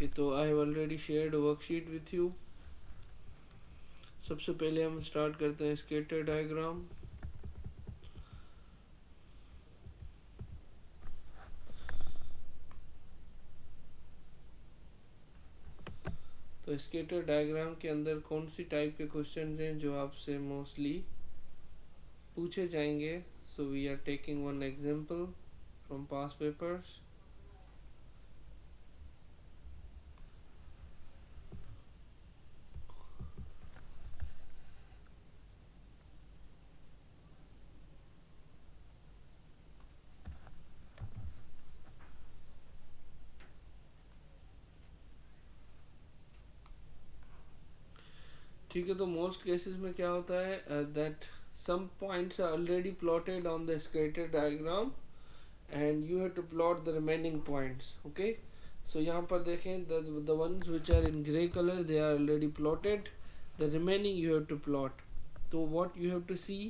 Okay, तो I have already shared worksheet with you. सबसे पहले हम स्टार्ट करते हैं स्केटर डायग्राम। तो स्केटर डायग्राम के अंदर कौन सी टाइप के क्वेश्चन हैं जो आपसे मोस्टली पूछे जाएंगे? So we are taking one example from past papers. ठीक है, तो मोस्ट केसेस में क्या होता है that some points are already plotted on the scatter diagram and you have to plot the remaining points. Okay, so यहाँ पर देखें the ones which are in gray color they are already plotted, the remaining you have to plot. तो what you have to see,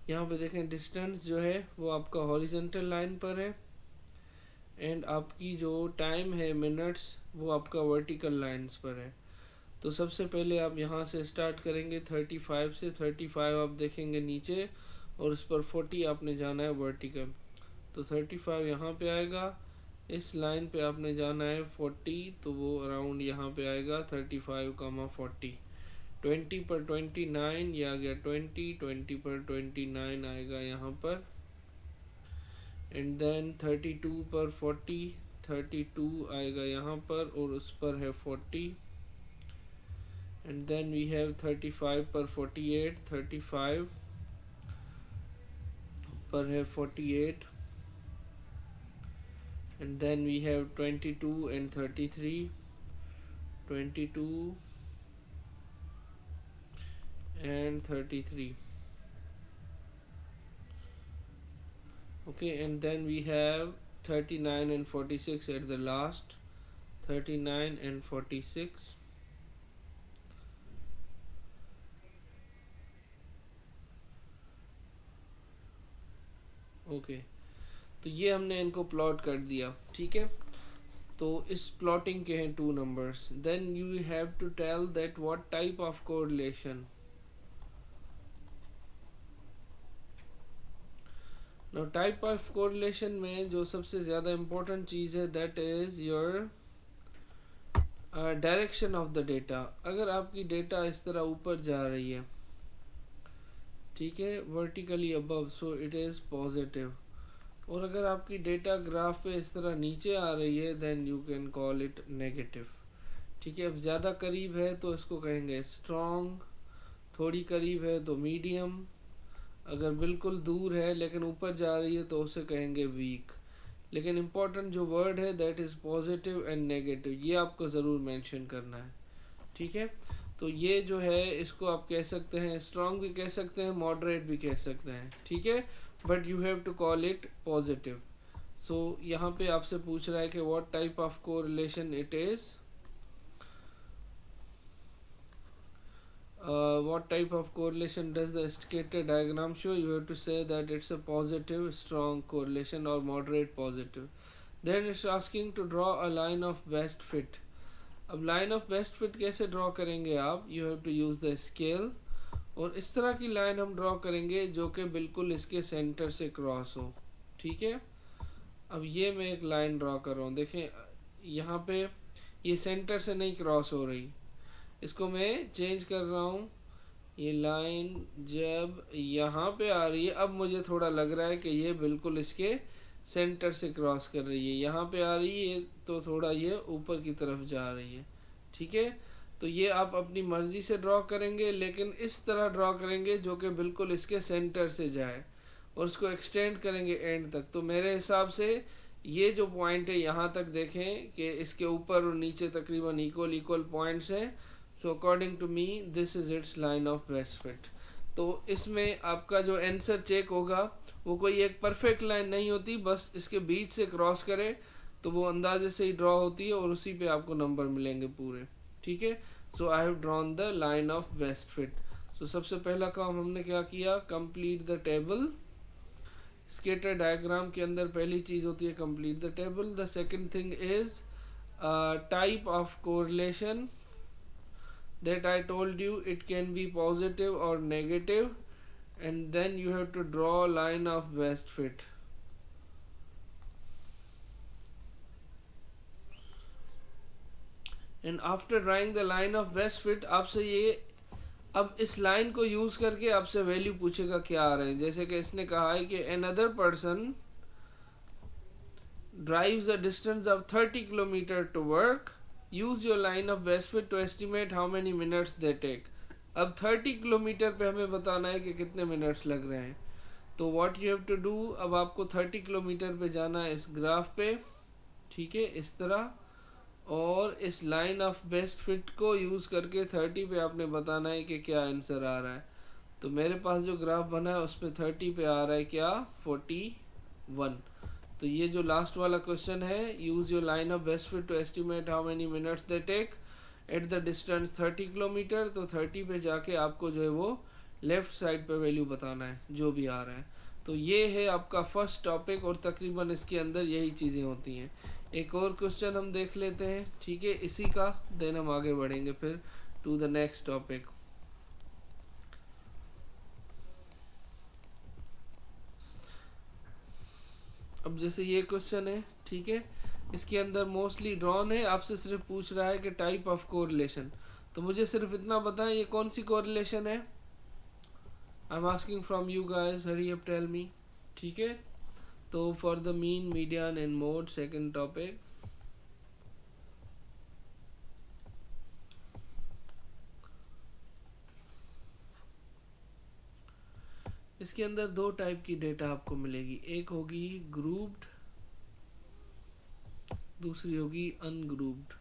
यहाँ पे देखें distance जो है वो आपका horizontal line पर है and आपकी जो time है minutes वो आपका vertical lines पर है। तो सबसे पहले आप यहाँ से स्टार्ट करेंगे 35 से। 35 आप देखेंगे नीचे और उस पर 40 आपने जाना है वर्टिकल। तो 35 यहाँ पे आएगा, इस लाइन पे आपने जाना है 40, तो वो अराउंड यहाँ पे आएगा 35, 40। 20 पर 29 ये आ गया 20 पर 29 आएगा यहाँ पर। एंड देन 32 पर 40, 32 आएगा यहाँ पर और उस पर है 40। and then we have 35 per 48, 35 per है 48, and then we have 22 and 33, 22 and 33. Okay, and then we have 39 and 46 at the last, 39 and 46. Okay, तो ये हमने इनको प्लॉट कर दिया। ठीक है, तो इस प्लॉटिंग के हैं 2 numbers. Then you have to tell that what type of correlation. Now type of correlation में जो सबसे ज़्यादा इम्पोर्टेंट चीज़ है that is your direction of the data. अगर आपकी डेटा इस तरह ऊपर जा रही है, ठीक है, vertically above, so it is positive. और अगर आपकी डेटा ग्राफ पे इस तरह नीचे आ रही है then you can call it negative. ठीक है, अब ज़्यादा करीब है तो इसको कहेंगे स्ट्रॉन्ग, थोड़ी करीब है तो मीडियम, अगर बिल्कुल दूर है लेकिन ऊपर जा रही है तो उसे कहेंगे वीक। लेकिन इम्पोर्टेंट जो वर्ड है that is positive and negative, ये आपको ज़रूर मेंशन करना है। ठीक है, तो ये जो है इसको आप कह सकते हैं स्ट्रॉन्ग भी कह सकते हैं, मॉडरेट भी कह सकते हैं। ठीक है, but you have to call it positive. So यहाँ पे आपसे पूछ रहा है कि what type of correlation it is, what type of correlation does the scatter diagram show? You have to say that it's a positive strong correlation or moderate positive. Then it's asking to draw a line of best fit. अब line of best fit कैसे draw करेंगे आप? You have to use the scale, और इस तरह की line हम draw करेंगे जो कि बिल्कुल इसके सेंटर से क्रॉस हो। ठीक है, अब ये मैं एक लाइन ड्रॉ कर रहा हूँ, देखें यहाँ पे ये सेंटर से नहीं क्रॉस हो रही, इसको मैं चेंज कर रहा हूँ। ये लाइन जब यहाँ पे आ रही है अब मुझे थोड़ा लग रहा है कि ये बिल्कुल इसके सेंटर से क्रॉस कर रही है। यहाँ पे आ रही है तो थोड़ा ये ऊपर की तरफ जा रही है। ठीक है, तो ये आप अपनी मर्जी से ड्रॉ करेंगे, लेकिन इस तरह ड्रॉ करेंगे जो कि बिल्कुल इसके सेंटर से जाए और इसको एक्सटेंड करेंगे एंड तक। तो मेरे हिसाब से ये जो पॉइंट है यहाँ तक देखें कि इसके ऊपर और नीचे तकरीबन इक्वल पॉइंट्स हैं। So according to me this is its line of best fit. तो इसमें आपका जो आंसर चेक होगा वो कोई एक परफेक्ट लाइन नहीं होती, बस इसके बीच से क्रॉस करे तो वो अंदाजे से ही ड्रॉ होती है और उसी पे आपको नंबर मिलेंगे पूरे। ठीक है, so I have drawn the line of best fit. So सबसे पहला काम हमने क्या किया, complete the table. Scatter diagram के अंदर पहली चीज होती है complete the table. The second thing is type of correlation that I told you. It can be positive or negative, and then you have to draw a line of best fit. And after drawing the line of best fit, आपसे ये अब इस line को use करके आपसे value पूछेगा क्या आ रहे हैं। जैसे कि इसने कहा है कि another person drives a distance of 30 kilometer to work. Use your line of best fit to estimate how many minutes they take. अब 30 किलोमीटर पे हमें बताना है कि कितने मिनट्स लग रहे हैं। तो what you have to do, अब आपको 30 किलोमीटर पे जाना है इस ग्राफ पे, ठीक है, इस तरह, और इस लाइन ऑफ बेस्ट फिट को यूज करके 30 पे आपने बताना है कि क्या आंसर आ रहा है। तो मेरे पास जो ग्राफ बना है उसमें 30 पे आ रहा है क्या, 41। तो ये जो लास्ट वाला क्वेश्चन है, use your line of best fit to estimate how many minutes they take at the distance 30 kilometre. तो 30 पे जाके आपको जो है वो लेफ्ट साइड पे वैल्यू बताना है जो भी आ रहा है। तो ये है आपका फर्स्ट टॉपिक, और तकरीबन इसके अंदर यही चीज़ें होती हैं। एक और क्वेश्चन हम देख लेते हैं, ठीक है, इसी का, देन हम आगे बढ़ेंगे फिर टू द नेक्स्ट टॉपिक। अब जैसे ये क्वेश्चन है, ठीक है, इसके अंदर मोस्टली ड्रॉन है, आपसे सिर्फ पूछ रहा है कि टाइप ऑफ कोरिलेशन। तो मुझे सिर्फ इतना बताएं ये कौन सी कोरिलेशन है। I am asking from you guys, hurry up, tell me, ठीक है। तो for the mean, median and mode, second topic. इसके अंदर दो टाइप की डेटा आपको मिलेगी, एक होगी ग्रुप्ड, दूसरी होगी अनग्रुप्ड।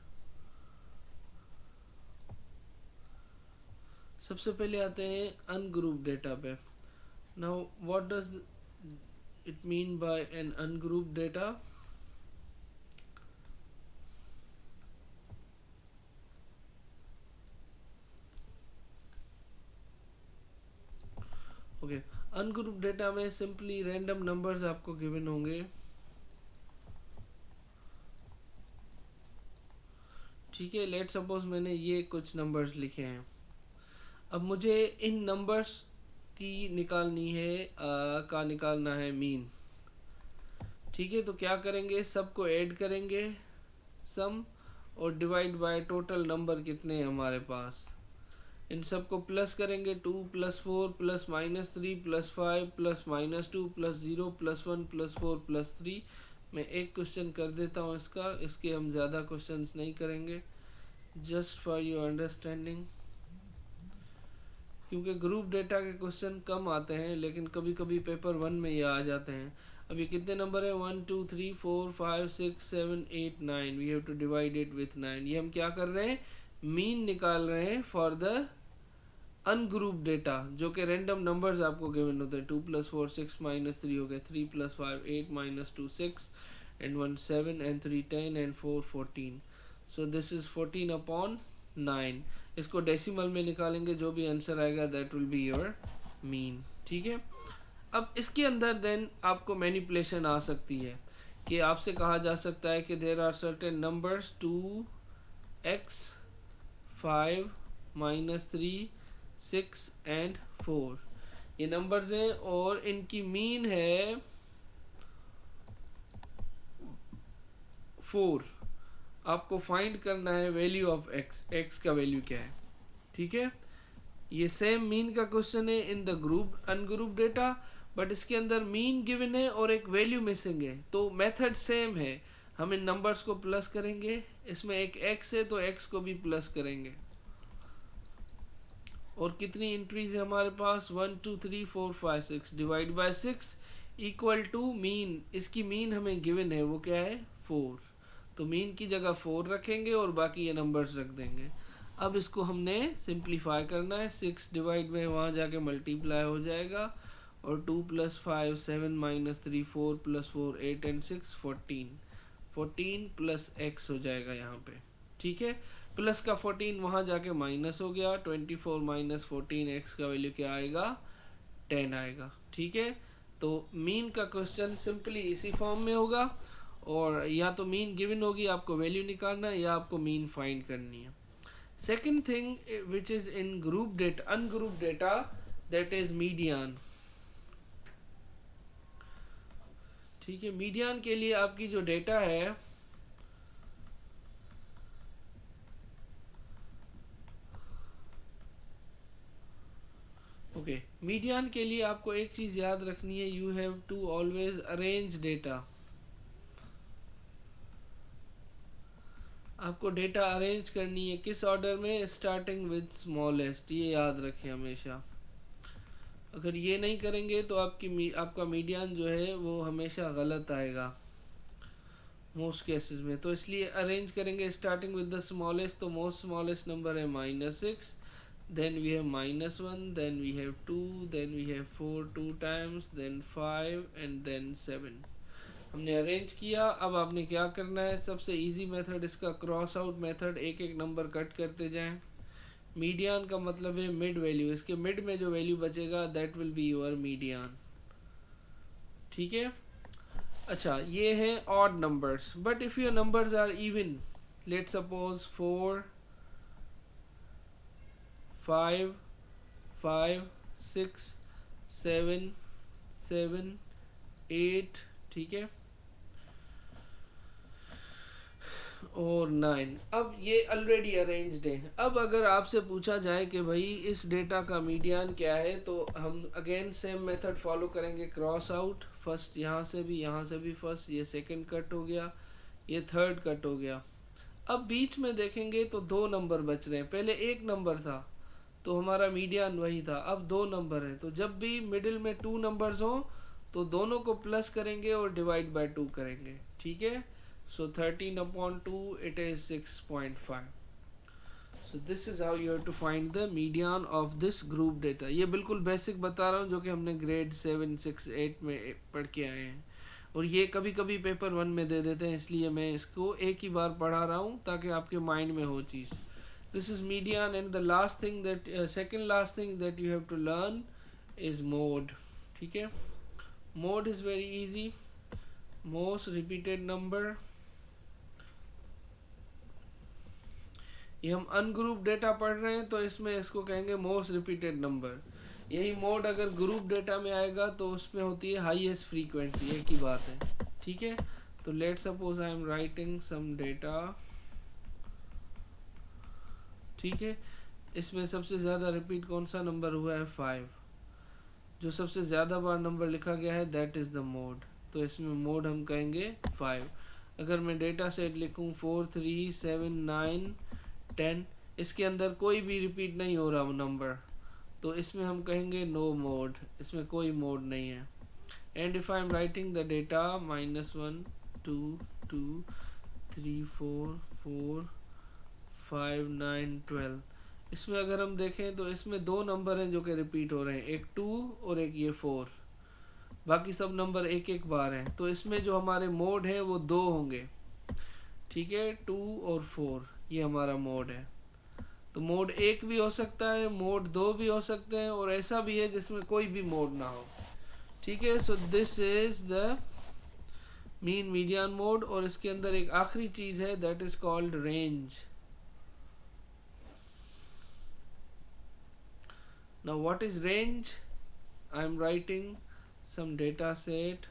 सबसे पहले आते हैं अनग्रुप्ड डेटा पे। Now what does it mean by an ungrouped data. Okay, ungrouped data में सिंपली रैंडम नंबर्स आपको गिवन होंगे, ठीक है। लेट सपोज मैंने ये कुछ नंबर्स लिखे हैं, अब मुझे इन नंबर्स की निकालनी है, का निकालना है मीन, ठीक है। तो क्या करेंगे, सबको ऐड करेंगे सम, और डिवाइड बाय टोटल नंबर कितने हैं हमारे पास, इन सबको प्लस करेंगे, 2 + 4 + -3 + 5 + -2 + 0 + 1 + 4 + 3। मैं एक क्वेश्चन कर देता हूँ इसका, इसके हम ज़्यादा क्वेश्चंस नहीं करेंगे, जस्ट फॉर योर अंडरस्टैंडिंग, क्योंकि ग्रुप डेटा के क्वेश्चन कम आते हैं, लेकिन कभी कभी पेपर 1 में ये आ जाते हैं। अब ये कितने नंबर है, 1 2 3 4 5 6 7 8 9, we have to divide it with 9। ये हम क्या कर रहे हैं, मीन निकाल रहे हैं फॉर द अनग्रुप डेटा, जो कि रैंडम नंबर्स आपको गिवन होते हैं। 2 + 4 6 -3 हो गए, 3 + 5 8 -2 6 and 1 7 and 3 10 and 4 14। So this is 14/9। इसको डेसिमल में निकालेंगे, जो भी आंसर आएगा that will be your mean, ठीक है। अब इसके अंदर देन आपको मैनिपुलेशन आ सकती है कि आपसे कहा जा सकता है कि there are certain numbers 2x 5 -3 6 and 4, ये नंबर्स हैं और इनकी मीन है 4। आपको फाइंड करना है वैल्यू ऑफ x का वैल्यू क्या है, ठीक है। ये सेम मीन का क्वेश्चन है in the group ungroup data, but इसके अंदर मीन गिवन है और एक वैल्यू मिसिंग है। तो मेथड सेम है, हम इन नंबर्स को प्लस करेंगे, इसमें एक x है तो x को भी प्लस करेंगे, और कितनी एंट्रीज है हमारे पास, 1 2 3 4 5 6, divide by 6 equal to mean. इसकी मीन हमें गिवन है, वो क्या है, 4। तो मीन की जगह 4 रखेंगे और बाकी ये नंबर्स रख देंगे। अब इसको हमने सिंप्लीफाई करना है, 6 डिवाइड में वहाँ जाके मल्टीप्लाई हो जाएगा, और 2 + 5 7 -3 4 + 4 8 and 6 14, 14 + x हो जाएगा यहाँ पे, ठीक है। प्लस का 14 वहाँ जाके माइनस हो गया, 24 - 14, x का वैल्यू क्या आएगा, 10 आएगा, ठीक है। तो मीन का क्वेश्चन सिंपली इसी फॉर्म में होगा, और या तो मीन गिवन होगी, आपको वैल्यू निकालना है, या आपको मीन फाइंड करनी है. Second thing which is in group data, ungroup data, that is median. ठीक है, मीडियन के लिए आपकी जो डेटा है ओके, मीडियन के लिए आपको एक चीज याद रखनी है, you have to always arrange data. आपको डेटा अरेंज करनी है किस ऑर्डर में, स्टार्टिंग विद स्मॉलेस्ट, ये याद रखें हमेशा. अगर ये नहीं करेंगे तो आपका मीडियन जो है वो हमेशा गलत आएगा मोस्ट केसेस में. तो इसलिए अरेंज करेंगे स्टार्टिंग विद द स्मॉलेस्ट. तो मोस्ट स्मॉलेस्ट नंबर है -6, then we have -1, then we have 2, then we have 4 2 times, then 5 and then 7. हमने अरेंज किया. अब आपने क्या करना है, सबसे इजी मेथड इसका क्रॉस आउट मेथड, एक एक नंबर कट करते जाएं. मीडियन का मतलब है मिड वैल्यू, इसके मिड में जो वैल्यू बचेगा that will be your median. ठीक है. अच्छा, ये है odd numbers. But if your numbers are even, let suppose 4 5 5 6 7 7 8, ठीक है, और 9. अब ये ऑलरेडी अरेंज्ड है. अब अगर आपसे पूछा जाए कि भाई इस डेटा का मीडियन क्या है, तो हम अगेन सेम मेथड फॉलो करेंगे, क्रॉस आउट. फर्स्ट यहाँ से भी फर्स्ट, ये सेकंड कट हो गया, ये थर्ड कट हो गया. अब बीच में देखेंगे तो दो नंबर बच रहे हैं. पहले एक नंबर था तो हमारा मीडियन वही था, अब दो नंबर है. तो जब भी मिडिल में 2 नंबर्स हो तो दोनों को प्लस करेंगे और डिवाइड बाय 2 करेंगे. ठीक है. So 13/2, it is 6.5. So this is how you have to find the median of this group data. ये बिल्कुल बेसिक बता रहा हूँ जो कि हमने ग्रेड 7 6 8 में पढ़ के आए हैं, और ये कभी कभी पेपर 1 में दे देते हैं, इसलिए मैं इसको एक ही बार पढ़ा रहा हूँ ताकि आपके माइंड में हो चीज़. This is median, and the last thing that second last thing that you have to learn is mode. ठीक है. Mode is very easy. Most repeated number. ये हम अनग्रुप डेटा पढ़ रहे हैं तो इसमें इसको कहेंगे मोस्ट रिपीटेड नंबर. यही मोड अगर ग्रुप डेटा में आएगा तो उसमें होती है हाईएस्ट फ्रीक्वेंसी. एक ही बात है. ठीक है. तो let suppose I am writing some data. ठीक है. इसमें सबसे ज़्यादा रिपीट कौन सा नंबर हुआ है, 5. जो सबसे ज़्यादा बार नंबर लिखा गया है दैट इज़ द मोड. तो इसमें मोड हम कहेंगे 5. अगर मैं डेटा सेट लिखूँ 4 3 7 9 10, इसके अंदर कोई भी रिपीट नहीं हो रहा नंबर, तो इसमें हम कहेंगे नो मोड, इसमें कोई मोड नहीं है. And if I am writing the data -1 2 2 3 4 4 5 9 12, इसमें अगर हम देखें तो इसमें दो नंबर हैं जो कि रिपीट हो रहे हैं, एक 2 और एक ये 4. बाकी सब नंबर एक एक बार हैं. तो इसमें जो हमारे मोड हैं वो दो होंगे. ठीक है. 2 और 4 ये हमारा मोड है. तो मोड 1 भी हो सकता है, मोड 2 भी हो सकते हैं, और ऐसा भी है जिसमें कोई भी मोड ना हो. ठीक है. So this is the mean median mode. और इसके अंदर एक आखिरी चीज है that is called range. Now what is range? I am writing some data set.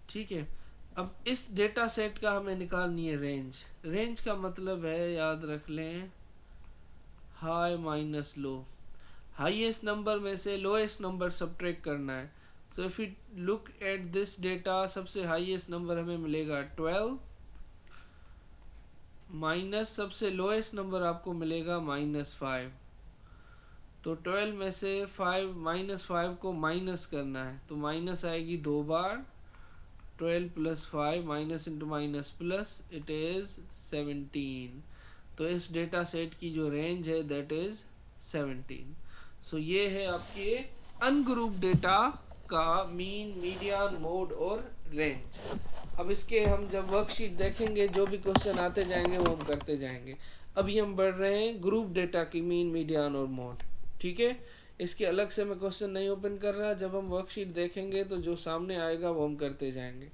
ठीक है. अब इस डेटा सेट का हमें निकालनी है रेंज. रेंज का मतलब है, याद रख लें, high minus low. Highest number में से लोएस्ट नंबर सब्ट्रैक्ट करना है. तो if you look at this data, सबसे हाईएस्ट नंबर हमें मिलेगा 12, माइनस सबसे लोएस्ट नंबर आपको मिलेगा -5. तो 12 में से -5 को माइनस करना है, तो माइनस आएगी 2 बार. 12 + 5 minus into minus plus, it is 17. तो इस डेटा सेट की जो रेंज है दैट इज 17. सो ये है आपके अनग्रुप डेटा का मीन, मीडियन, मोड और रेंज. अब इसके हम जब वर्कशीट देखेंगे जो भी क्वेश्चन आते जाएंगे वो हम करते जाएंगे. अभी हम बढ़ रहे हैं ग्रुप डेटा की मीन, मीडियन और मोड. ठीक है. इसके अलग से मैं क्वेश्चन नहीं ओपन कर रहा, जब हम वर्कशीट देखेंगे तो जो सामने आएगा वो हम करते जाएंगे।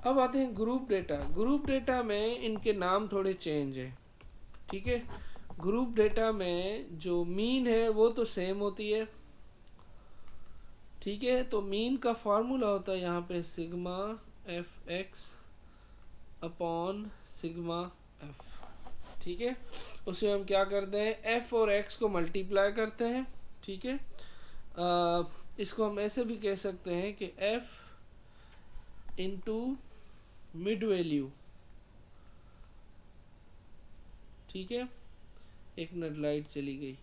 अब आते हैं ग्रुप डेटा। ग्रुप डेटा में इनके नाम थोड़े चेंज है, ठीक है। ग्रुप डेटा में जो मीन है वो तो सेम होती है, ठीक है। तो मीन का फार्मूला होता है यहाँ पे sigma F x upon sigma F, ठीक है। उसमें हम क्या करते हैं, एफ और एक्स को मल्टीप्लाई करते हैं, ठीक है। इसको हम ऐसे भी कह सकते हैं कि एफ इंटू मिड वैल्यू, ठीक है। एक मिनट लाइट चली गई।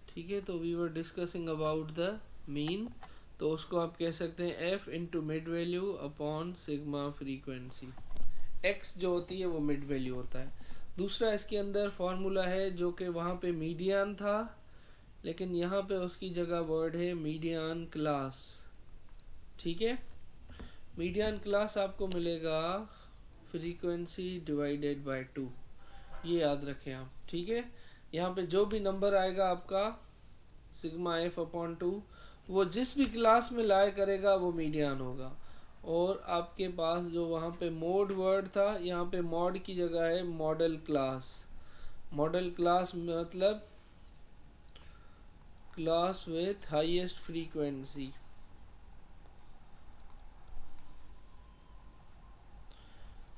ठीक है, तो we were discussing about the mean, तो उसको आप कह सकते हैं F into mid value upon sigma frequency. X जो होती है वो मिड वैल्यू होता है। दूसरा इसके अंदर फॉर्मूला है जो कि वहाँ पे मीडियन था, लेकिन यहाँ पे उसकी जगह वर्ड है मीडियन क्लास, ठीक है। मीडियन क्लास आपको मिलेगा फ्रीक्वेंसी डिवाइडेड बाय 2, ये याद रखें आप, ठीक है। यहाँ पे जो भी नंबर आएगा आपका सिग्मा एफ अपॉन 2, वो जिस भी क्लास में लाए करेगा वो मीडियन होगा। और आपके पास जो वहाँ पे मोड वर्ड था, यहाँ पे मॉड की जगह है मॉडल क्लास। मॉडल क्लास मतलब class with highest frequency,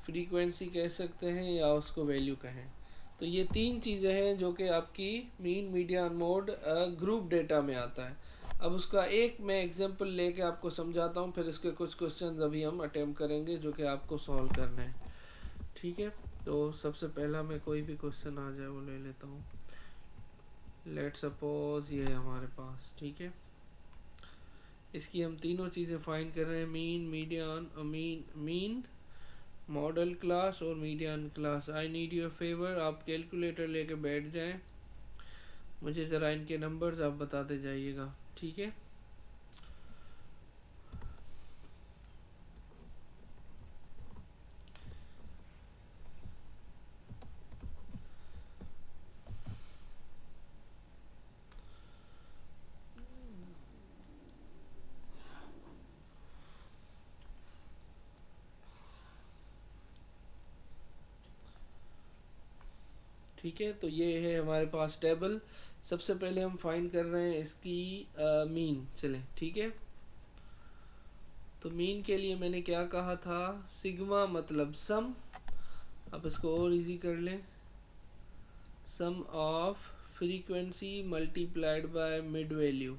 frequency कह सकते हैं या उसको वैल्यू कहें। तो ये तीन चीज़ें हैं जो कि आपकी mean median mode group data में आता है। अब उसका एक मैं एग्जांपल लेके आपको समझाता हूँ, फिर इसके कुछ क्वेश्चंस अभी हम अटेम्प्ट करेंगे जो कि आपको सॉल्व करना है, ठीक है। तो सबसे पहला मैं कोई भी क्वेश्चन आ जाए वो ले लेता हूँ। लेट सपोज ये है हमारे पास, ठीक है। इसकी हम तीनों चीज़ें फाइंड कर रहे हैं, mean median mean modal class और median class. I need your favour, आप कैलकुलेटर लेके बैठ जाएं, मुझे ज़रा इनके नंबर्स आप बताते जाइएगा, ठीक है। ठीक है, तो ये है हमारे पास टेबल। सबसे पहले हम फाइंड कर रहे हैं इसकी मीन, चलें, ठीक है। तो मीन के लिए मैंने क्या कहा था, सिग्मा मतलब सम। अब इसको और इजी कर लें, sum of frequency multiplied by mid value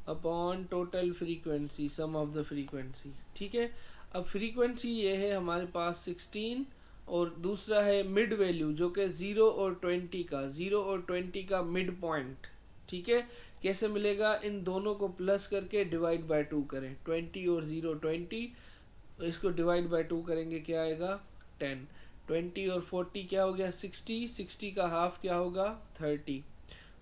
upon total frequency, sum of the frequency, ठीक है। अब फ्रीक्वेंसी ये है हमारे पास 16 और दूसरा है मिड वैल्यू जो कि 0 और 20 का, 0 और 20 का मिड पॉइंट, ठीक है। कैसे मिलेगा, इन दोनों को प्लस करके डिवाइड बाय 2 करें, 20 और 0 20, इसको डिवाइड बाय 2 करेंगे क्या आएगा 10, 20 और 40 क्या हो गया 60, 60 का हाफ क्या होगा 30,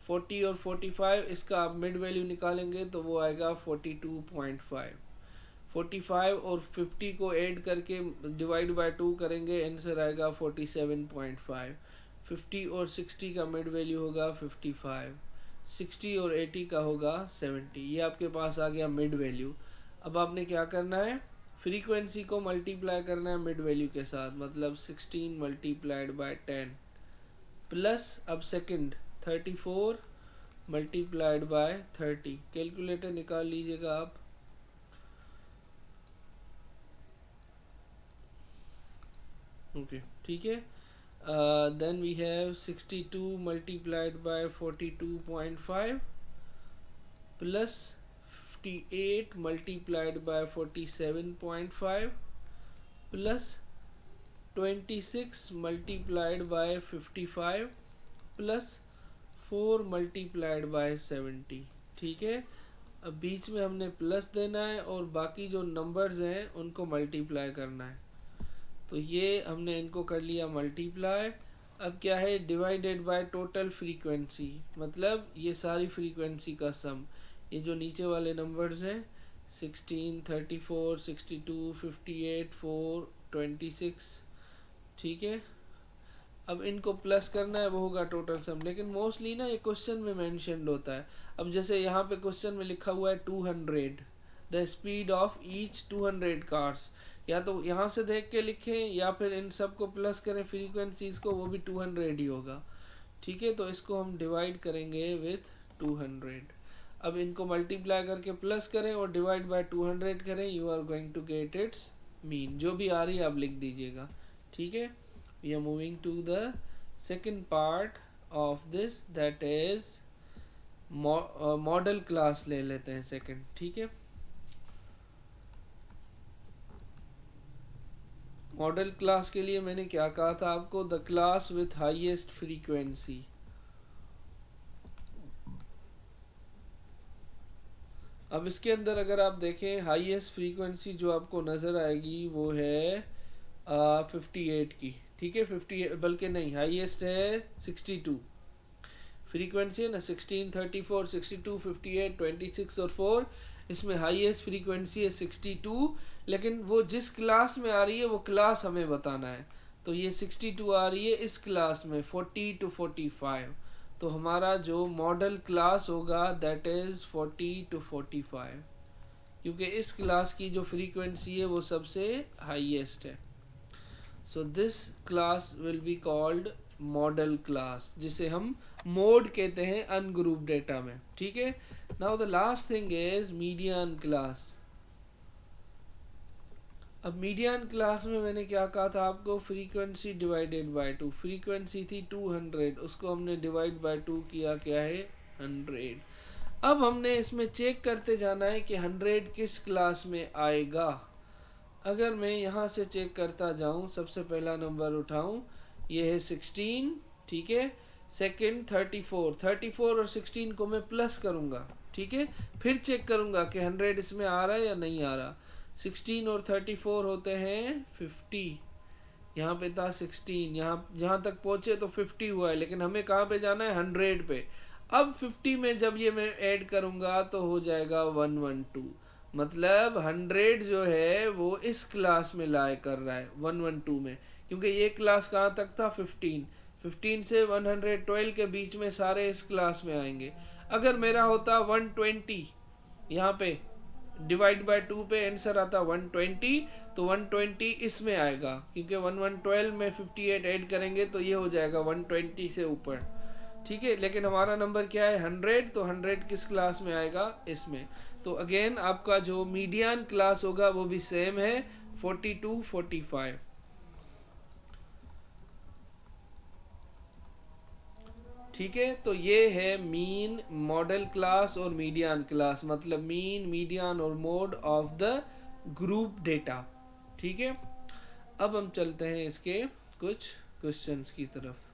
40 और 45 इसका आप मिड वैल्यू निकालेंगे तो वो आएगा 42.5, 45 और 50 को ऐड करके डिवाइड बाय 2 करेंगे, आंसर आएगा 47.5, 50 और 60 का मिड वैल्यू होगा 55, 60 और 80 का होगा 70, ये आपके पास आ गया मिड वैल्यू। अब आपने क्या करना है, फ्रीक्वेंसी को मल्टीप्लाई करना है मिड वैल्यू के साथ, मतलब 16 मल्टीप्लाइड बाय 10 प्लस अब सेकंड 34 मल्टीप्लाइड बाय 30, कैलकुलेटर निकाल लीजिएगा आप। ओके, ठीक है। Then we have 62 multiplied by 42.5 plus 58 multiplied by 47.5 plus 26 multiplied by 55 plus 4 multiplied by 70, ठीक है। अब बीच में हमने प्लस देना है और बाकी जो नंबर्स हैं उनको मल्टीप्लाई करना है, तो ये हमने इनको कर लिया मल्टीप्लाई। अब क्या है, डिवाइडेड बाय टोटल फ्रीक्वेंसी, मतलब ये सारी फ्रीक्वेंसी का सम, ये जो नीचे वाले नंबर्स हैं 16, 34, 62, 58, 4, 26। ठीक है, अब इनको प्लस करना है, वो होगा टोटल सम। लेकिन मोस्टली ना ये क्वेश्चन में मेंशन्ड होता है। अब जैसे यहाँ पे क्वेश्चन में लिखा हुआ है 200, the speed of each 200 cars. या तो यहाँ से देख के लिखें या फिर इन सब को प्लस करें फ्रीक्वेंसीज को, वो भी 200 ही होगा। ठीक है, तो इसको हम डिवाइड करेंगे विथ 200। अब इनको मल्टीप्लाई करके प्लस करें और डिवाइड बाय 200 करें, you are going to get its mean. जो भी आ रही है आप लिख दीजिएगा। ठीक है, we are moving to the second part of this, that is model class ले लेते हैं सेकंड। ठीक है, मॉडल क्लास के लिए मैंने क्या कहा था आपको, the class with highest frequency. अब इसके अंदर अगर आप देखें हाईएस्ट फ्रीक्वेंसी जो आपको नजर आएगी वो है 58 की। ठीक है, 50 बल्कि नहीं, हाईएस्ट है 62 फ्रीक्वेंसी है ना। 16, 34, 62, 58, 26 और 4, इसमें हाईएस्ट फ्रीक्वेंसी है 62। लेकिन वो जिस क्लास में आ रही है वो क्लास हमें बताना है। तो ये 62 आ रही है इस क्लास में 40 to 45। तो हमारा जो मॉडल क्लास होगा दैट इज 40 to 45, क्योंकि इस क्लास की जो फ्रीक्वेंसी है वो सबसे हाईएस्ट है। So this class will be called model class, जिसे हम मोड कहते हैं अनग्रुप डेटा में। ठीक है, now the last thing is median class. अब मीडियन क्लास में मैंने क्या कहा था आपको, फ्रीक्वेंसी डिवाइडेड बाय 2। फ्रीक्वेंसी थी 200, उसको हमने डिवाइड बाय 2 किया, क्या है 100। अब हमने इसमें चेक करते जाना है कि 100 किस क्लास में आएगा। अगर मैं यहाँ से चेक करता जाऊँ, सबसे पहला नंबर उठाऊँ, ये है 16। ठीक है, सेकंड 34, 34 और 16 को मैं प्लस करूँगा। ठीक है, फिर चेक करूँगा कि 100 इसमें आ रहा है या नहीं आ रहा। 16 और 34 होते हैं 50। यहाँ पे था 16, यहाँ तक पहुँचे तो 50 हुआ है, लेकिन हमें कहाँ पे जाना है 100 पे। अब 50 में जब ये मैं ऐड करूँगा तो हो जाएगा 112। मतलब 100 जो है वो इस क्लास में लाए कर रहा है 112 में, क्योंकि ये क्लास कहाँ तक था 15। 15 से 112 के बीच में सारे इस क्लास में आएंगे। अगर मेरा होता 120, यहाँ पे डिवाइड बाय 2 पे आंसर आता 120, तो 120 इसमें आएगा, क्योंकि 1112 में 58 ऐड करेंगे तो ये हो जाएगा 120 से ऊपर। ठीक है, लेकिन हमारा नंबर क्या है 100, तो 100 किस क्लास में आएगा, इसमें। तो अगेन आपका जो मीडियन क्लास होगा वो भी सेम है 40 to 45। ठीक है, तो ये है मीन, मॉडल क्लास और मीडियन क्लास, मतलब मीन, मीडियन और mode of the group data. ठीक है, अब हम चलते हैं इसके कुछ क्वेश्चंस की तरफ।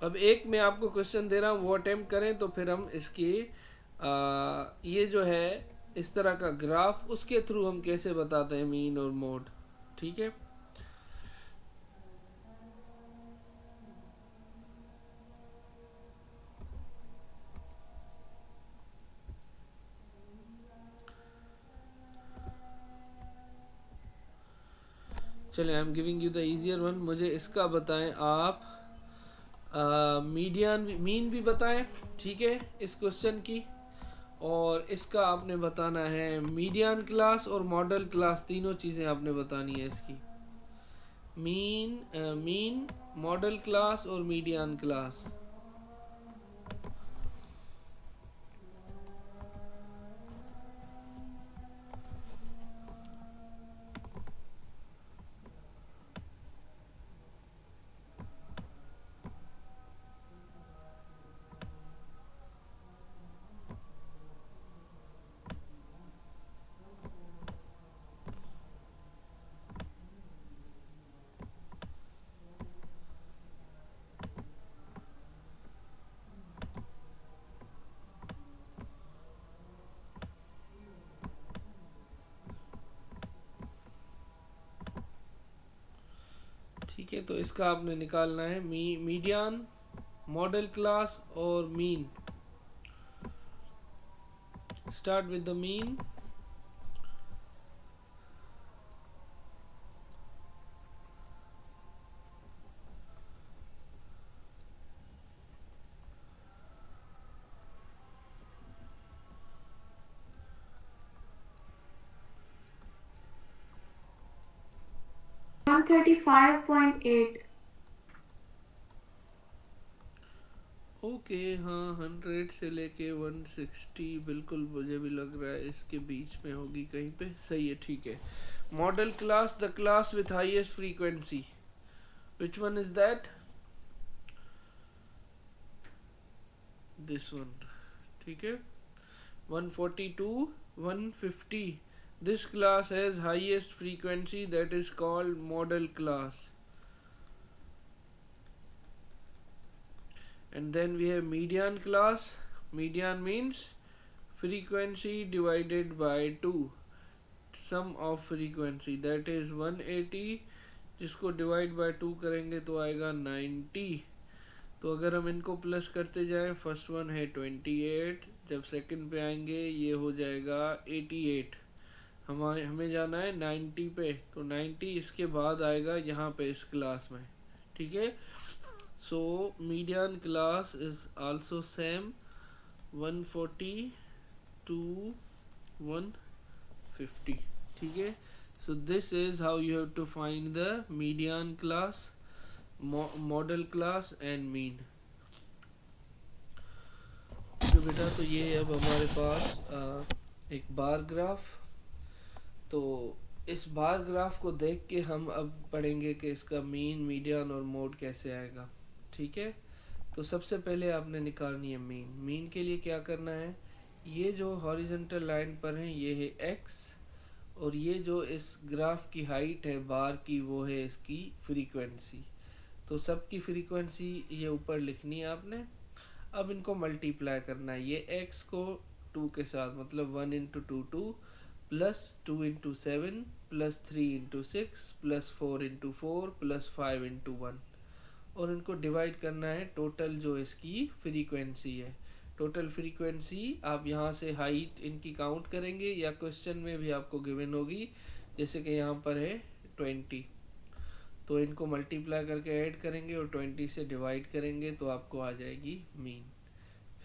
अब एक मैं आपको क्वेश्चन दे रहा हूँ, वो अटेम्प्ट करें, तो फिर हम इसकी ये जो है इस तरह का ग्राफ, उसके थ्रू हम कैसे बताते हैं मीन और मोड। ठीक है, चलिए I am giving you the easier one. मुझे इसका बताएं आप, मीडियन मीन भी बताएं। ठीक है, इस क्वेश्चन की, और इसका आपने बताना है मीडियन क्लास और मॉडल क्लास, तीनों चीज़ें आपने बतानी है इसकी। मीन, मॉडल क्लास और मीडियन क्लास। ठीक है, तो इसका आपने निकालना है मीडियन मॉडल क्लास और mean. Start with the mean. One 35.8. Okay हाँ 100 से लेके 160 बिल्कुल मुझे भी लग रहा है इसके बीच में होगी कहीं पे. सही है, ठीक है. Model class, the class with highest frequency. Which one is that? This one. ठीक है. 142, 150. This class has highest frequency, that is called model class. And then we have median class. Median means frequency divided by 2, sum of frequency, that is 180. जिसको divide by 2 करेंगे तो आएगा 90. तो अगर हम इनको प्लस करते जाएं, फर्स्ट वन है 28, जब सेकंड पे आएंगे ये हो जाएगा 88. हमें जाना है 90 पे, तो 90 इसके बाद आएगा यहाँ पे इस क्लास में. ठीक है. So median class is also same 140 to 150. ठीक है. So this is how you have to find the median class, model class and mean. तो बेटा तो ये अब हमारे पास एक बार ग्राफ. तो इस बार ग्राफ को देख के हम अब पढ़ेंगे कि इसका मीन, मीडियन और मोड कैसे आएगा. ठीक है. तो सबसे पहले आपने निकालनी है मीन. मीन के लिए क्या करना है, ये जो हॉरिजॉन्टल लाइन पर है ये है x, और ये जो इस ग्राफ की हाइट है बार की वो है इसकी फ्रीक्वेंसी. तो सबकी फ्रीक्वेंसी ये ऊपर लिखनी है आपने. अब इनको मल्टीप्लाई करना है. ये x को 2 के साथ, मतलब 1 into 2 2, plus 2 into 7, plus 3 into 6, plus 4 into 4, plus 5 into 1. और इनको डिवाइड करना है टोटल जो इसकी फ्रीक्वेंसी है. टोटल फ्रीक्वेंसी आप यहाँ से हाइट इनकी काउंट करेंगे या क्वेश्चन में भी आपको गिवन होगी. जैसे कि यहाँ पर है 20, तो इनको मल्टीप्लाई करके ऐड करेंगे और 20 से डिवाइड करेंगे तो आपको आ जाएगी मीन.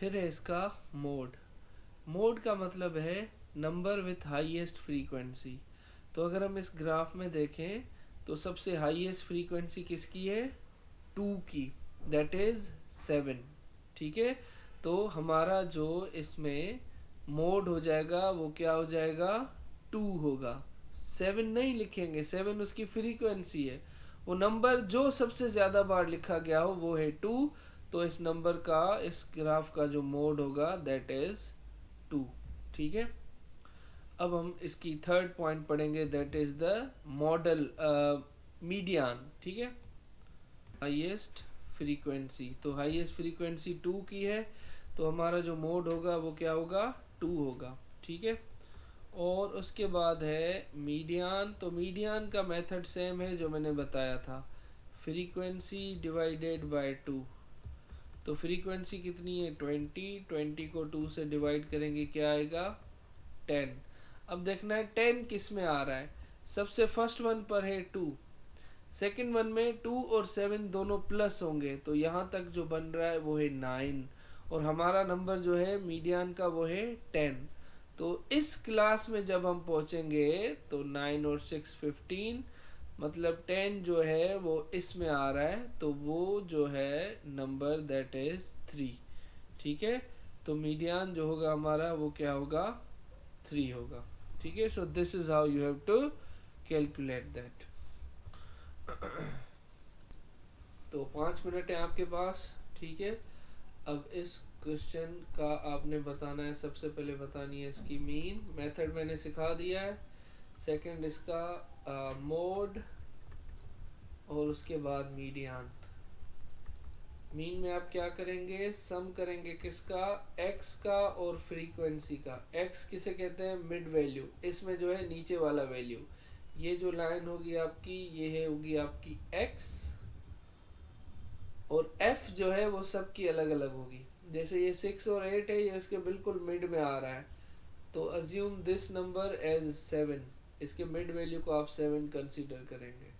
फिर है इसका मोड. मोड का मतलब है नंबर विथ हाईएस्ट फ्रीक्वेंसी. तो अगर हम इस ग्राफ में देखें तो सबसे हाईएस्ट फ्रीक्वेंसी किसकी है, 2 की, दैट इज 7. ठीक है. तो हमारा जो इसमें मोड हो जाएगा वो क्या हो जाएगा, 2 होगा. 7 नहीं लिखेंगे, 7 उसकी फ्रीक्वेंसी है. वो नंबर जो सबसे ज्यादा बार लिखा गया हो वो है 2. तो इस नंबर का, इस ग्राफ का जो मोड होगा दैट इज 2. ठीक है. अब हम इसकी थर्ड पॉइंट पढ़ेंगे, that is the model median. ठीक है. हाईएस्ट फ्रीक्वेंसी, तो हाईएस्ट फ्रीक्वेंसी 2 की है, तो हमारा जो मोड होगा वो क्या होगा, 2 होगा. ठीक है. और उसके बाद है मीडियन. तो मीडियन का मेथड सेम है जो मैंने बताया था, फ्रीक्वेंसी डिवाइडेड बाय 2. तो फ्रीक्वेंसी कितनी है 20, 20 को 2 से डिवाइड करेंगे क्या आएगा 10. अब देखना है 10 किस में आ रहा है. सबसे फर्स्ट वन पर है 2, सेकंड वन में 2 और 7 दोनों प्लस होंगे, तो यहाँ तक जो बन रहा है वो है 9, और हमारा नंबर जो है मीडियन का वो है 10. तो इस क्लास में जब हम पहुंचेंगे तो 9 और 6 15, मतलब 10 जो है वो इसमें आ रहा है, तो वो जो है नंबर दैट इज 3. ठीक है. तो मीडियन जो होगा हमारा वो क्या होगा, 3 होगा. ठीक है. So this is how you have to calculate that. तो 5 मिनट है आपके पास. ठीक है. अब इस क्वेश्चन का आपने बताना है, सबसे पहले बतानी है इसकी मीन. मेथड मैंने सिखा दिया है. सेकंड इसका मोड, और उसके बाद मीडियन. मीन में आप क्या करेंगे, सम करेंगे किसका, x का और फ्रीक्वेंसी का. x किसे कहते हैं, मिड वैल्यू. इसमें जो है नीचे वाला वैल्यू. ये जो लाइन होगी आपकी ये है होगी आपकी x, और एफ जो है वो सब की अलग अलग होगी। जैसे ये 6 और 8 है, ये इसके बिल्कुल मिड में आ रहा है, तो अज्यूम दिस नंबर एज 7, इसके मिड वैल्यू को आप 7 कंसीडर करेंगे।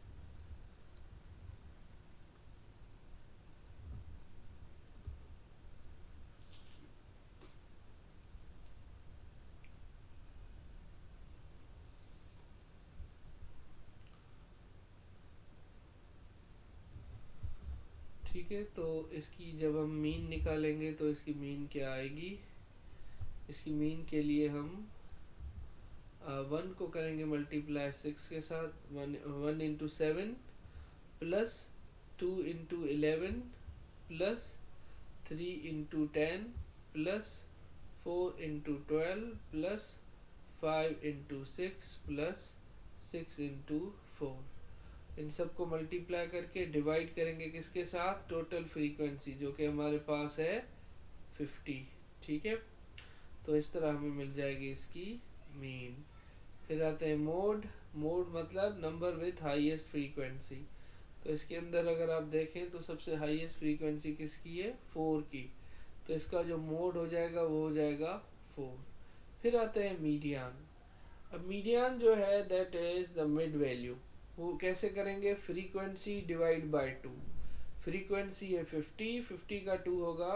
ठीक है, तो इसकी जब हम मीन निकालेंगे तो इसकी मीन क्या आएगी? इसकी मीन के लिए हम 1 को करेंगे मल्टीप्लाई 6 के साथ, 1 into 7 plus 2 into 11 plus 3 into 10 plus 4 into 12 plus 5 into 6 plus 6 into 4। इन सबको मल्टीप्लाई करके डिवाइड करेंगे किसके साथ? टोटल फ्रीक्वेंसी, जो कि हमारे पास है 50। ठीक है, तो इस तरह हमें मिल जाएगी इसकी मीन। फिर आते हैं मोड। मोड मतलब नंबर विथ हाईएस्ट फ्रीक्वेंसी। तो इसके अंदर अगर आप देखें तो सबसे हाईएस्ट फ्रीक्वेंसी किसकी है? 4 की। तो इसका जो मोड हो जाएगा वो हो जाएगा 4। फिर आते हैं मीडियन। अब मीडियन जो है that is the mid value. वो कैसे करेंगे? Frequency divide by 2। फ्रीक्वेंसी है 50, 50 का 2 होगा,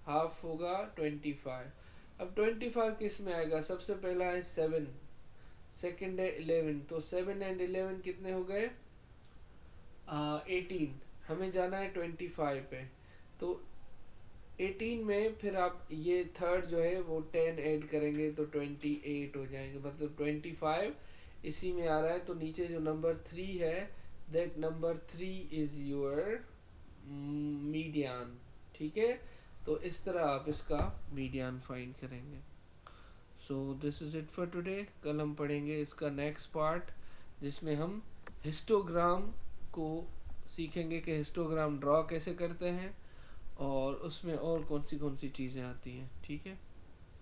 हाफ होगा 25। अब 25 किस में आएगा? सबसे पहला है 7, सेकंड है 11, तो 7 एंड 11 कितने हो गए? 18। हमें जाना है 25 पे, तो 18 में फिर आप ये थर्ड जो है वो 10 ऐड करेंगे तो 28 हो जाएंगे, मतलब 25 इसी में आ रहा है। तो नीचे जो नंबर 3 है, that number 3 is your median. ठीक है, तो इस तरह आप इसका मीडियन फाइंड करेंगे। सो this is it for today. कल हम पढ़ेंगे इसका नेक्स्ट पार्ट, जिसमें हम हिस्टोग्राम को सीखेंगे कि हिस्टोग्राम ड्रॉ कैसे करते हैं और उसमें और कौन सी चीज़ें आती हैं। ठीक है।